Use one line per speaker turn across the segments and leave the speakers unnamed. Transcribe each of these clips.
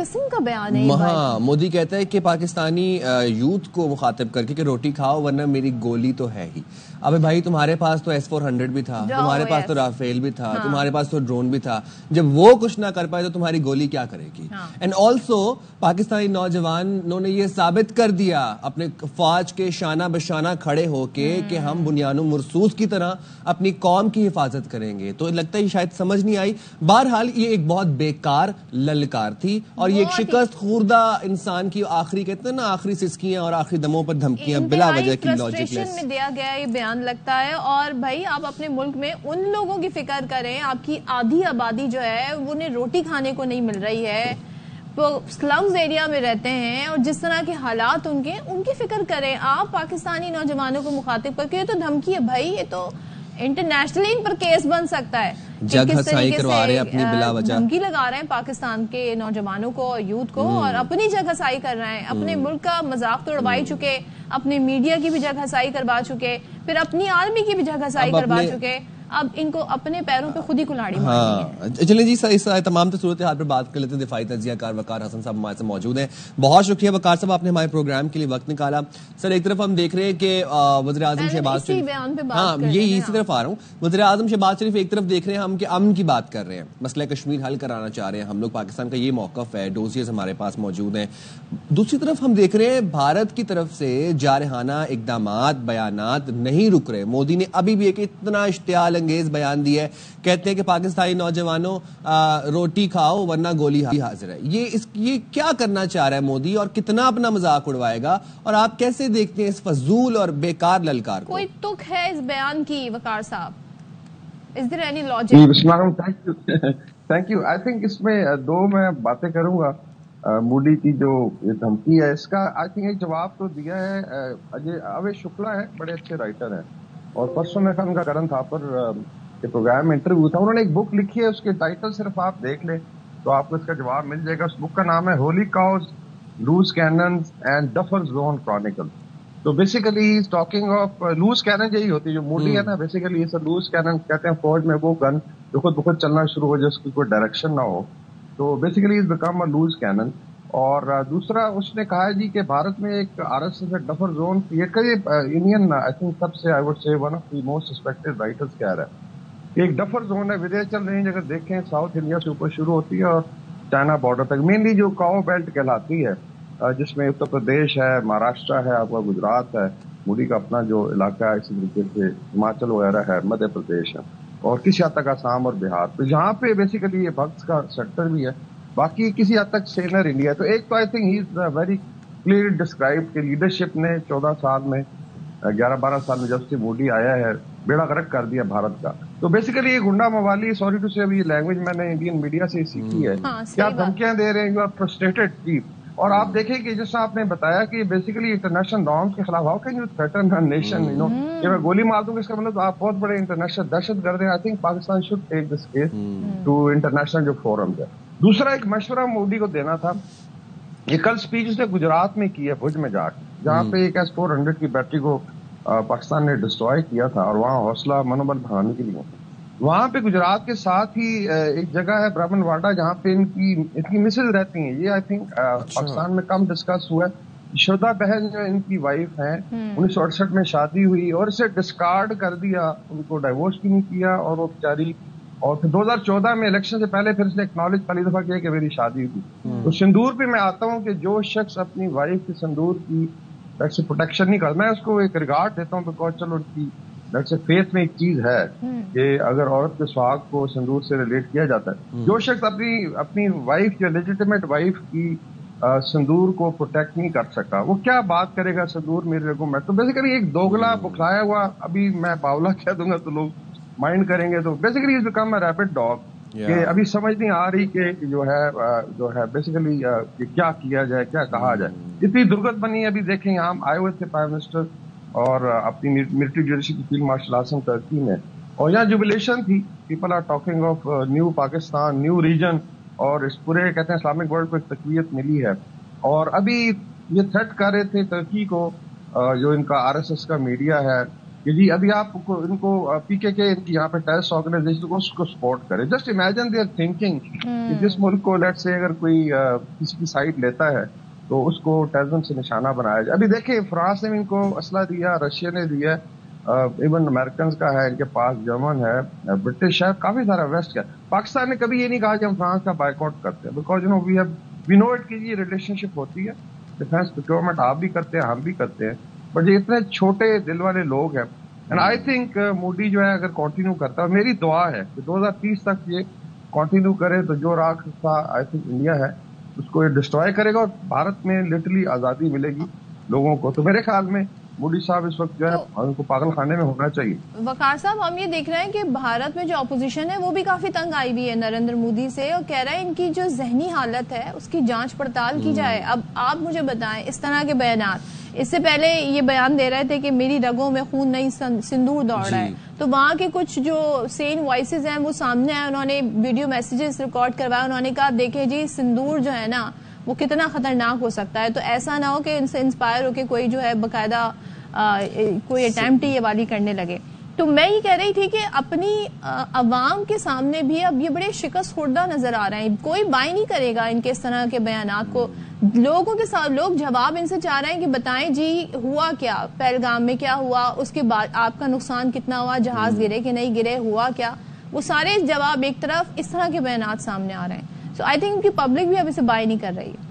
قسم کا بیان ہے.
ہاں، مودی کہتا ہے کہ پاکستانی یوتھ کو مخاطب کر کے کہ روٹی کھاؤ ورنہ میری گولی تو ہے ہی. ابے بھائی تمہارے پاس تو S-400 بھی تھا, تمہارے پاس تو رافیل بھی تھا, تمہارے پاس تو ڈرون بھی تھا. جب وہ کچھ نہ کر پائے تو تمہاری گولی کیا کرے گی؟ اینڈ آلسو پاکستانی نوجوانوں نے یہ ثابت کر دیا اپنے فوج کے شانہ بشانہ کھڑے ہو کے کہ ہم بنیان مرصوص کی طرح اپنی قوم کی حفاظت کریں گے. تو لگتا ہے شاید سمجھ نہیں آئی. بہرحال یہ ایک بہت بیکار للکار تھی اور یہ ایک شکست خوردہ انسان کی آخری کہتے ہیں نا آخری سسکیاں اور آخری دموں پر دھمکیاں بلا وجہ کی لاجک لیس
میں دیا گیا یہ بیان لگتا ہے. اور بھائی آپ اپنے ملک میں ان لوگوں کی فکر کریں, آپ کی آدھی آبادی جو ہے انہیں روٹی کھانے کو نہیں مل رہی ہے, وہ سلمز ایریا میں رہتے ہیں اور جس طرح کے حالات ان کی فکر کریں. آپ پاکستانی نوجوانوں کو مخاطب کر کے یہ تو دھمکی ہے بھائی, یہ تو انٹرنیشنلی ان پر کیس بن سکتا ہے.
جگ ہسائی کروا رہے ہیں اپنی بلا وجہ,
دھمکی لگا رہے ہیں پاکستان کے نوجوانوں کو, یوتھ کو, اور اپنی جگ ہسائی کر رہے ہیں. اپنے ملک کا مذاق تو اڑوائی چکے, اپنے میڈیا کی بھی جگ ہسائی کروا چکے, پھر اپنی آرمی کی بھی جگ ہسائی کروا چکے. اب ان کو اپنے پیروں پہ خود ہی کلاڑی مارنی ہے.
چلیں جی, اس تمام صورتحال پر بات کر لیتے ہیں. دفاعی تجزیہ کار وقار حسن صاحب ہمارے سے موجود ہیں. بہت شکریہ وقار صاحب, آپ نے ہمارے پروگرام کے لیے وقت نکالا. سر ایک طرف ہم دیکھ رہے ہیں کہ وزیر اعظم شہباز شریف, ہاں یہ اسی طرف آ رہا ہوں, وزیر اعظم شہباز شریف ایک طرف دیکھ رہے ہیں ہم کہ امن کی بات کر رہے ہیں, مسئلہ کشمیر حل کرانا چاہ رہے ہیں ہم لوگ, پاکستان کا یہ موقف ہے, ڈوزیز ہمارے پاس موجود ہیں. دوسری طرف ہم دیکھ رہے ہیں بھارت کی طرف سے جارحانہ اقدامات بیانات نہیں رک رہے. مودی نے ابھی بھی ایک اتنا اشتعال انگیز بیان دیا ہے, کہتے ہیں کہ پاکستانی نوجوانوں روٹی کھاؤ ورنہ گولی حاضر ہے. یہ کیا کرنا چاہ رہا ہے مودی, اور کتنا اپنا مذاق اڑوائے گا, اور آپ کیسے دیکھتے ہیں اس فضول اور بیکار للکار کو؟
کوئی تک ہے اس بیان کی وقار صاحب؟ Is there any logic?
Thank you. I think اس میں دو میں باتیں کروں گا. مودی کی جو دھمکی ہے اس کا آئی تھنک ایک جواب تو دیا ہے اوے شکلا ہے, بڑے اچھے رائٹر ہیں, اور پرسوں میں ان کا کرن تھاپر کے پروگرام میں انٹرویو تھا, انہوں نے ایک بک لکھی ہے, اس کے ٹائٹل صرف آپ دیکھ لیں تو آپ کو اس کا جواب مل جائے گا. اس بک کا نام ہے holy cows, loose cannons and duffer zone chronicle. تو basically he is talking of loose cannon, یہی ہوتی ہے جو مودی ہے نا, بیسیکلی اسے لوز کینن کہتے ہیں. فوج میں وہ گن جو خود بخود چلنا شروع ہو جائے, اس کی کوئی ڈائریکشن نہ ہو, تو basically is become a loose cannon. اور دوسرا اس نے کہا ہے جی کہ بھارت میں ایک RSS ڈفر زون کریٹ کریے. انڈین آئی تھنک سب سے I would say one of the most respected writers کہہ رہا ہے ایک ڈفر زون ہے. ودیچل رینج اگر دیکھیں ساؤتھ انڈیا سے اوپر شروع ہوتی ہے اور چائنا بارڈر تک, مینلی جو کاؤ بیلٹ کہلاتی ہے, جس میں اتر پردیش ہے, مہاراشٹر ہے, آپ کا گجرات ہے, مودی کا اپنا جو علاقہ ہے, اسی طریقے سے ہماچل وغیرہ ہے, مدھیہ پردیش ہے, اور کسی حد تک آسام اور بہار. تو یہاں پہ بیسیکلی یہ بھکس کا سیکٹر بھی ہے, باقی کسی حد تک سینر انڈیا. تو ایک تو آئی think he is very clearly describe کہ لیڈرشپ نے 14 سال میں 11-12 سال میں جب سے مودی آیا ہے بیڑا غرق کر دیا بھارت کا. تو بیسیکلی یہ گنڈا موالی, سوری ٹو سے, یہ لینگویج میں نے انڈین میڈیا سے سیکھی ہے, کیا دھمکیاں دے رہے ہیں, یو آر فرسٹریٹڈ چیف. اور آپ دیکھیں کہ جیسا آپ نے بتایا کہ بیسیکلی انٹرنیشنل نارمس کے خلاف how can you threaten a nation, you know, کہ میں گولی مار دوں گا اس کا مطلب آپ بہت بڑے انٹرنیشنل دہشت گرد ہیں. I think Pakistan should take this case to international جو فورمز ہے. دوسرا ایک مشورہ مودی کو دینا تھا, یہ کل اسپیچ اس نے گجرات میں کی ہے, بھوج میں جا کے, جہاں پہ ایک S-400 کی بیٹری کو پاکستان نے ڈسٹروائے کیا تھا, اور وہاں حوصلہ منوبل بڑھانے کے لیے. وہاں پہ گجرات کے ساتھ ہی ایک جگہ ہے برامن واڈا, جہاں پہ ان کی مسز رہتی ہیں. یہ آئی تھنک پاکستان میں کم ڈسکس ہوا ہے. شردہ بہن جو ان کی وائف ہیں, 1968 میں شادی ہوئی اور اسے ڈسکارڈ کر دیا, ان کو ڈائیورس بھی نہیں کیا, اور وہ بیچاری, اور پھر 2014 میں الیکشن سے پہلے پھر اس نے ایکنالج پہلی دفعہ کیا کہ میری شادی ہوئی. تو سندور پہ میں آتا ہوں کہ جو شخص اپنی وائف کے سندور کی پروٹیکشن نہیں کرتا, میں اس کو ایک ریگارڈ دیتا ہوں, بیکاز چلو ان کی فیتھ میں ایک چیز ہے کہ اگر عورت کے سہاگ کو سندور سے ریلیٹ کیا جاتا ہے, جو شخص اپنی وائف یا لیجیٹیمیٹ وائف کی سندور کو پروٹیکٹ نہیں کر سکا, وہ کیا بات کرے گا سندور میرے رگوں میں. تو بیسیکلی ایک دوگلا بکھلایا ہوا, ابھی میں باولا کہہ دوں گا تو لوگ مائنڈ کریں گے. تو basically is become a rapid dog, کہ ابھی سمجھ نہیں آ رہی کہ جو ہے بیسیکلی کیا کیا جائے, کیا کہا جائے. اتنی درگت بنی ہے. ابھی دیکھیں ہم آئے ہوئے تھے پرائم منسٹر اور اپنی ملٹری جوڈیشری کی فیلڈ مارشل آسم ترکی میں, اور یہاں جوبلیشن تھی, people are talking of new Pakistan, new region, اور اس پورے کہتے ہیں اسلامک ورلڈ کو ایک تقویت ملی ہے. اور ابھی یہ تھریٹ کر رہے تھے ترکی کو, جو ان کا RSS کا میڈیا ہے, کہ جی ابھی آپ ان کو PKK کی یہاں پہ ٹیررسٹ آرگنائزیشن کو اس کو سپورٹ کرے. جسٹ امیجن دیئر تھنکنگ کہ جس ملک کو لیٹ سے اگر کوئی کسی کی سائڈ لیتا ہے تو اس کو ٹیررزم سے نشانہ بنایا جائے. ابھی دیکھیں فرانس نے ان کو اسلحہ دیا, رشیا نے دیا, ایون امریکنز کا ہے ان کے پاس, جرمن ہے, برٹش ہے, کافی سارا ویسٹ کا. پاکستان نے کبھی یہ نہیں کہا کہ ہم فرانس کا بائیک آؤٹ کرتے ہیں, بیکاز وی نو اٹ کی یہ ریلیشن شپ ہوتی ہے. ڈیفینس پروکیورمنٹ آپ بھی کرتے ہیں, ہم بھی کرتے ہیں, بٹ یہ اتنے چھوٹے دل والے لوگ ہیں. اینڈ آئی تھنک مودی جو ہے اگر کنٹینیو کرتا ہے, میری دعا ہے کہ 2030 تک یہ کنٹینیو کرے تو جو راستہ آئی تھنک انڈیا ہے اس کو یہ ڈسٹروائے کرے گا اور بھارت میں لٹرلی آزادی ملے گی لوگوں کو. تو میرے خیال میں مودی صاحب اس وقت جو ہے ان کو پاگل خانے میں ہونا چاہیے.
وقار صاحب, ہم یہ دیکھ رہے ہیں کہ بھارت میں جو اپوزیشن ہے وہ بھی کافی تنگ آئی ہوئی ہے نریندر مودی سے, اور کہہ رہے ہیں ان کی جو ذہنی حالت ہے اس کی جانچ پڑتال کی جائے. اب آپ مجھے بتائیں, اس طرح کے بیانات, اس سے پہلے یہ بیان دے رہے تھے کہ میری رگوں میں خون نہیں سندور دوڑ رہا ہے, تو وہاں کے کچھ جو سین وائسز ہیں وہ سامنے آئے, انہوں نے ویڈیو میسیجز ریکارڈ کروائے, انہوں نے کہا دیکھیں جی سندور جو ہے نا وہ کتنا خطرناک ہو سکتا ہے, تو ایسا نہ ہو کہ ان سے انسپائر ہو کے کوئی جو ہے باقاعدہ کوئی اٹیمپٹ یہ والی کرنے لگے. تو میں یہ کہہ رہی تھی کہ اپنی عوام کے سامنے بھی اب یہ بڑے شکست خوردہ نظر آ رہے ہیں, کوئی بائی نہیں کرے گا ان کے اس طرح کے بیانات کو. لوگوں کے ساتھ لوگ جواب ان سے چاہ رہے ہیں کہ بتائیں جی ہوا کیا, پہلگام میں کیا ہوا, اس کے بعد آپ کا نقصان کتنا ہوا, جہاز گرے کہ نہیں گرے, ہوا کیا, وہ سارے جواب ایک طرف, اس طرح کے بیانات سامنے آ رہے ہیں. سو آئی تھنک ان کی پبلک بھی اب اسے بائی نہیں کر رہی ہے.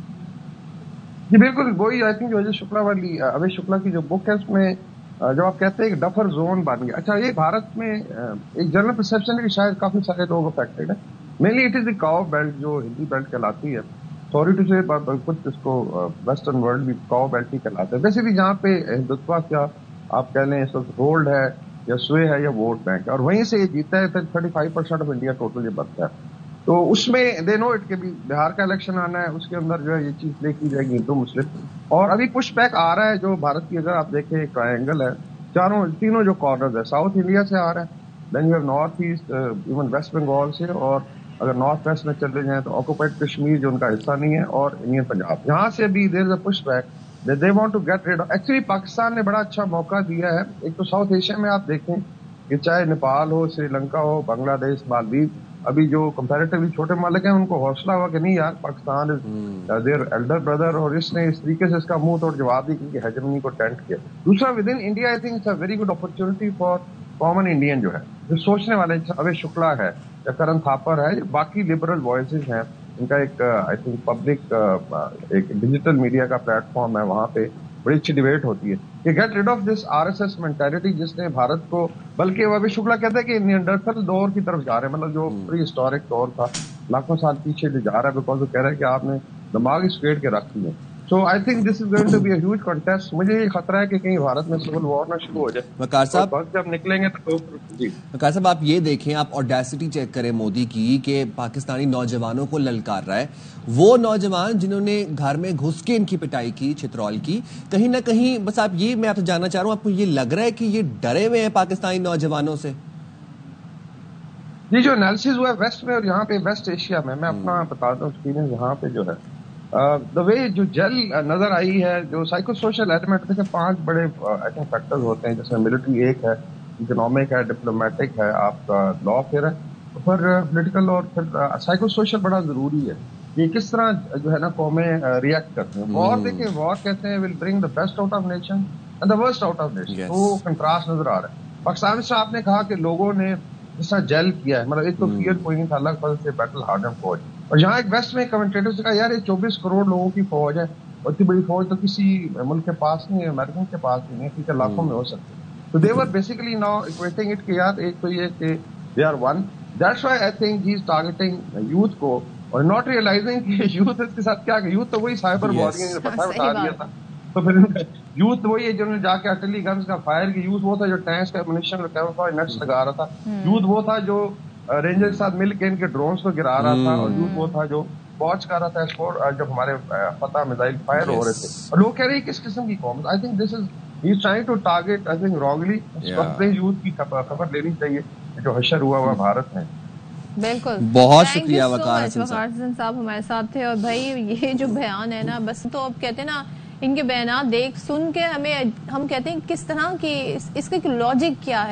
جی بالکل, وہی آئی تھنک اجے شکلا والی, ابے شکلا کی جو بک ہے اس میں جب آپ کہتے ہیں ایک ڈفر زون بن گیا. اچھا, یہ بھارت میں ایک جنرل پرسپشن ہے کہ شاید کافی سارے لوگ افیکٹڈ ہیں. Mainly it is the cow belt جو ہندی بیلٹ کہلاتی ہے. سوری ٹو سے کچھ اس کو ویسٹرن ورلڈ بھی کاؤ بیلٹ ہی کہلاتے ہیں. ویسے بھی جہاں پہ ہندوتوا کیا آپ کہہ لیں اس وقت ہولڈ ہے یا سوے ہے یا ووٹ بینک ہے, اور وہیں سے یہ جیتا ہے 35% آف انڈیا ٹوٹل یہ بنتا ہے. تو اس میں دے نو اٹ کے بھی بہار کا الیکشن آنا ہے, اس کے اندر جو ہے یہ چیز لے کی جائے گی ہندو مسلم, اور ابھی پش بیک آ رہا ہے جو بھارت کی اگر آپ دیکھیں ٹرائنگل ہے, تینوں جو کارنرز ہے ساؤتھ انڈیا سے آ رہا ہے, then you have north east, even West Bengal سے, اور اگر نارتھ ویسٹ میں چلے جائیں تو آکوپائڈ کشمیر جو ان کا حصہ نہیں ہے, اور انڈین پنجاب, یہاں سے بھی there is a push back they want to get rid. Actually Pakistan نے بڑا اچھا موقع دیا ہے. ایک تو ساؤتھ ایشیا میں آپ دیکھیں کہ چاہے نیپال ہو, سری لنکا ہو, بنگلہ دیش, مالدیو, ابھی جو کمپیریٹیولی چھوٹے مالک ہیں ان کو حوصلہ ہوا کہ نہیں یار پاکستان دیر ایلڈر بردر, اور اس نے اس طریقے سے اس کا منہ توڑ جواب دی کہ ہیجمنی کو ٹینٹ کیا. دوسرا with in India I think it's a very good opportunity for common Indian جو ہے, جو سوچنے والے, ابے شکلا ہے یا کرن تھاپر ہے, باقی لبرل وائسز ہیں, ان کا ایک آئی تھنک پبلک ایک ڈیجیٹل میڈیا کا پلیٹ فارم ہے, وہاں پہ بڑی اچھی ڈیبیٹ ہوتی ہے کہ get rid of this RSS mentality جس نے بھارت کو, بلکہ وہ ابھی شکلا کہتے ہیں کہ نیانڈرتھل دور کی طرف جا رہے ہیں, مطلب جو پری ہسٹورک دور تھا لاکھوں سال پیچھے جو جا رہا ہے, بیکاز وہ کہہ رہا ہے کہ آپ نے دماغ اسکیڑ کے رکھ دیے. So I think this is going to be a huge contest. مجھے یہ خطرہ ہے کہ کہیں بھارت میں سول وار نہ شروع ہو جائے.
وقار صاحب
جب نکلیں گے تو جی
وقار صاحب آپ یہ دیکھیں, آپ آڈیسٹی چیک کریں مودی کی کہ پاکستانی نوجوانوں کو للکار رہا ہے. وہ نوجوان جنہوں نے گھر میں گھس کے ان کی پٹائی کی, چترول کی, کہیں نہ کہیں بس آپ یہ, میں آپ سے جاننا چاہ رہا ہوں, آپ کو یہ لگ رہا ہے کہ یہ ڈرے ہوئے ہیں پاکستانی نوجوانوں سے؟
جی جو انالیسز ہوا ہے ویسٹ میں اور یہاں پہ ویسٹ ایشیا میں اپنا بتاتا ہوں ایکسپیرینس, یہاں پہ جو ہے دا وے جو جل نظر آئی ہے, جو سائیکو سوشل ایلیمنٹ دیکھیں 5 بڑے ایسے فیکٹرز ہوتے ہیں, جیسے ملٹری ایک ہے, اکنامک ہے, ڈپلومیٹک ہے, آپ کا لا پھر ہے, پھر پولیٹیکل, اور پھر سائیکو سوشل بڑا ضروری ہے. یہ کس طرح جو ہے نا قومیں ریئیکٹ کرتے ہیں. وار دیکھیں, وار کہتے ہیں will bring the best out of nation and the worst out of nation. تو کنٹراسٹ نظر آ رہا ہے. پاکستان سے آپ نے کہا کہ لوگوں نے جس طرح جیل کیا ہے, مطلب ایک تو فیئر کوئی نہیں تھا, الگ فضل سے بیٹل ہارڈن فوج, اور یہاں ایک ویسٹ میں کمنٹیٹر سے کہا یار یہ 24 کروڑ لوگوں کی فوج ہے, اور اتنی بڑی فوج تو کسی ملک کے پاس نہیں ہے, امریکن کے پاس بھی نہیں, کیونکہ لاکھوں میں ہو سکتی ہے. تو they are basically now equating it کہ یار ایک تو یہ کہ they are one. That's why I think he is targeting youth کو, اور ناٹ ریئلائزنگ کہ یوتھ کے ساتھ کیا, یوتھ تو وہی سائبر وارنگ بتا دیا تھا. تو پھر یوتھ وہی ہے جنہوں نے جا کے اٹلی گنز کا فائر کی, یوتھ وہ تھا جو ٹینکس کا منیشن نیٹس لگا رہا تھا, یوتھ وہ تھا جو رینجر کے ساتھ مل کے ان کے ڈرونز کو گرا رہا تھا, اور یوتھ وہ تھا جو واچ کر رہا تھا اسکور جب ہمارے فتح میزائل فائر ہو رہے تھے. اور لوگ کہہ رہے ہیں کس قسم کی قوم. I think this is he is trying to target I think wrongly. Youth کی خبر لینی چاہیے جو حشر ہوا بھارت میں.
بالکل,
بہت شکریہ وقار
حسن صاحب ہمارے ساتھ تھے. اور بھائی یہ جو بیان ہے نا, بس تو اب کہتے ہیں نا ان کے بیانات دیکھ سن کے ہم کہتے ہیں کس طرح کی اس کا لاجک کیا ہے.